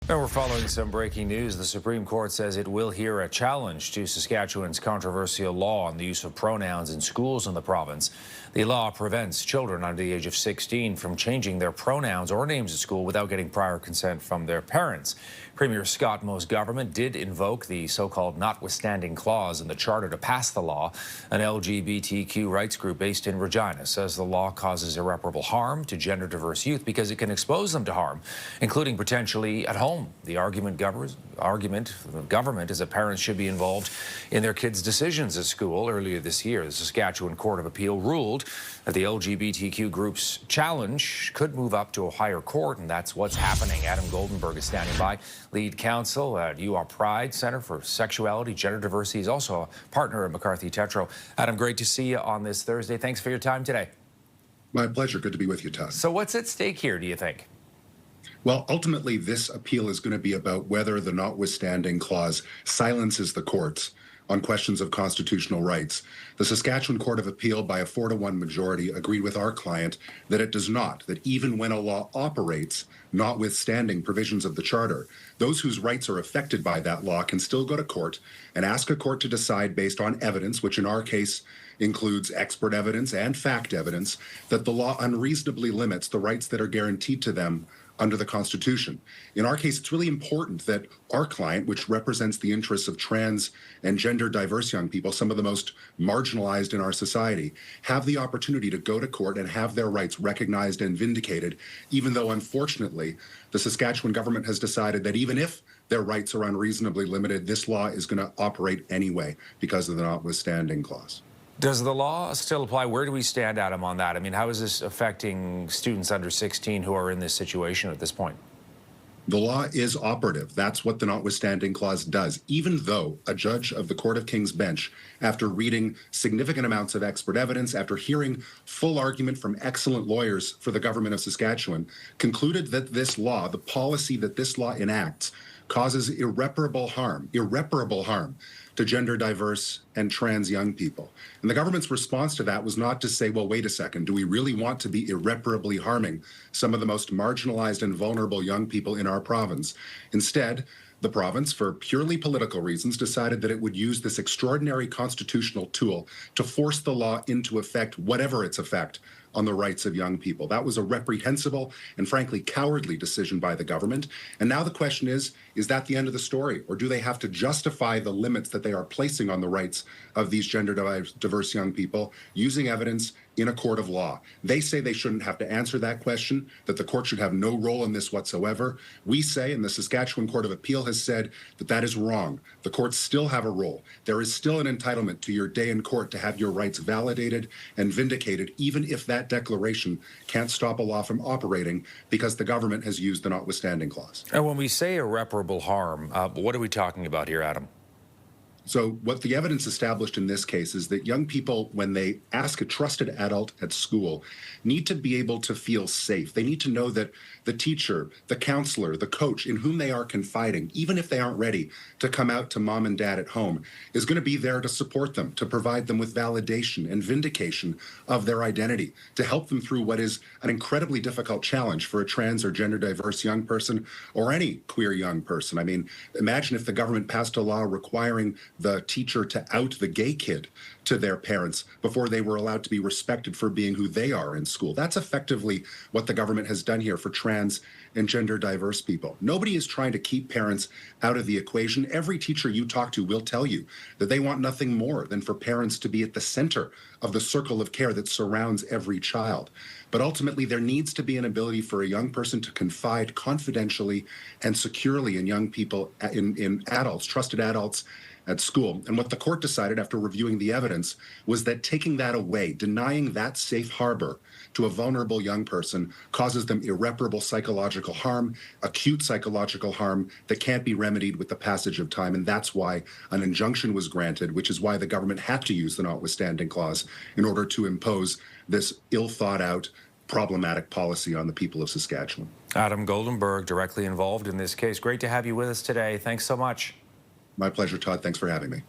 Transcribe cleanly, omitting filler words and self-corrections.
Now we're following some breaking news. The Supreme Court says it will hear a challenge to Saskatchewan's controversial law on the use of pronouns in schools in the province. The law prevents children under the age of 16 from changing their pronouns or names at school without getting prior consent from their parents. Premier Scott Moe's government did invoke the so-called notwithstanding clause in the charter to pass the law. An LGBTQ rights group based in Regina says the law causes irreparable harm to gender-diverse youth because it can expose them to harm, including potentially at home. The argument of the government is that parents should be involved in their kids' decisions at school. Earlier this year, the Saskatchewan Court of Appeal ruled that the LGBTQ group's challenge could move up to a higher court, and that's what's happening. Adam Goldenberg is standing by, lead counsel at Pride Center for Sexuality, Gender Diversity. He's also a partner at McCarthy Tetro. Adam, great to see you on this Thursday. Thanks for your time today. My pleasure. Good to be with you, Todd. So what's at stake here, do you think? Well, ultimately, this appeal is going to be about whether the notwithstanding clause silences the courts on questions of constitutional rights. The Saskatchewan Court of Appeal, by a 4-to-1 majority, agreed with our client that it does not, that even when a law operates, notwithstanding provisions of the Charter, those whose rights are affected by that law can still go to court and ask a court to decide based on evidence, which in our case includes expert evidence and fact evidence, that the law unreasonably limits the rights that are guaranteed to them under the Constitution. In our case, it's really important that our client, which represents the interests of trans and gender diverse young people, some of the most marginalized in our society, have the opportunity to go to court and have their rights recognized and vindicated, even though, unfortunately, the Saskatchewan government has decided that even if their rights are unreasonably limited, this law is going to operate anyway because of the notwithstanding clause. Does the law still apply? Where do we stand, Adam, on that? I mean, how is this affecting students under 16 who are in this situation at this point? The law is operative. That's what the notwithstanding clause does, even though a judge of the Court of King's Bench, after reading significant amounts of expert evidence, after hearing full argument from excellent lawyers for the government of Saskatchewan, concluded that this law, the policy that this law enacts, causes irreparable harm to gender diverse and trans young people. And the government's response to that was not to say, well, wait a second, do we really want to be irreparably harming some of the most marginalized and vulnerable young people in our province? Instead, the province, for purely political reasons, decided that it would use this extraordinary constitutional tool to force the law into effect, whatever its effect, on the rights of young people. That was a reprehensible and frankly cowardly decision by the government. And now the question is that the end of the story? Or do they have to justify the limits that they are placing on the rights of these gender diverse young people using evidence in a court of law? They say they shouldn't have to answer that question, that the court should have no role in this whatsoever. We say, and the Saskatchewan Court of Appeal has said, that that is wrong. The courts still have a role. There is still an entitlement to your day in court to have your rights validated and vindicated, even if that declaration can't stop a law from operating because the government has used the notwithstanding clause. And when we say irreparable harm, what are we talking about here, Adam? So what the evidence established in this case is that young people, when they ask a trusted adult at school, need to be able to feel safe. They need to know that the teacher, the counselor, the coach in whom they are confiding, even if they aren't ready to come out to mom and dad at home, is going to be there to support them, to provide them with validation and vindication of their identity, to help them through what is an incredibly difficult challenge for a trans or gender diverse young person or any queer young person. I mean, imagine if the government passed a law requiring the teacher to out the gay kid to their parents before they were allowed to be respected for being who they are in school. That's effectively what the government has done here for trans and gender diverse people. Nobody is trying to keep parents out of the equation. Every teacher you talk to will tell you that they want nothing more than for parents to be at the center of the circle of care that surrounds every child. But ultimately, there needs to be an ability for a young person to confide confidentially and securely in young people, in adults, trusted adults at school. And what the court decided after reviewing the evidence was that taking that away, denying that safe harbor to a vulnerable young person, causes them irreparable psychological harm, acute psychological harm that can't be remedied with the passage of time. And that's why an injunction was granted, which is why the government had to use the notwithstanding clause in order to impose this ill-thought-out, problematic policy on the people of Saskatchewan. Adam Goldenberg, directly involved in this case. Great to have you with us today. Thanks so much. My pleasure, Todd. Thanks for having me.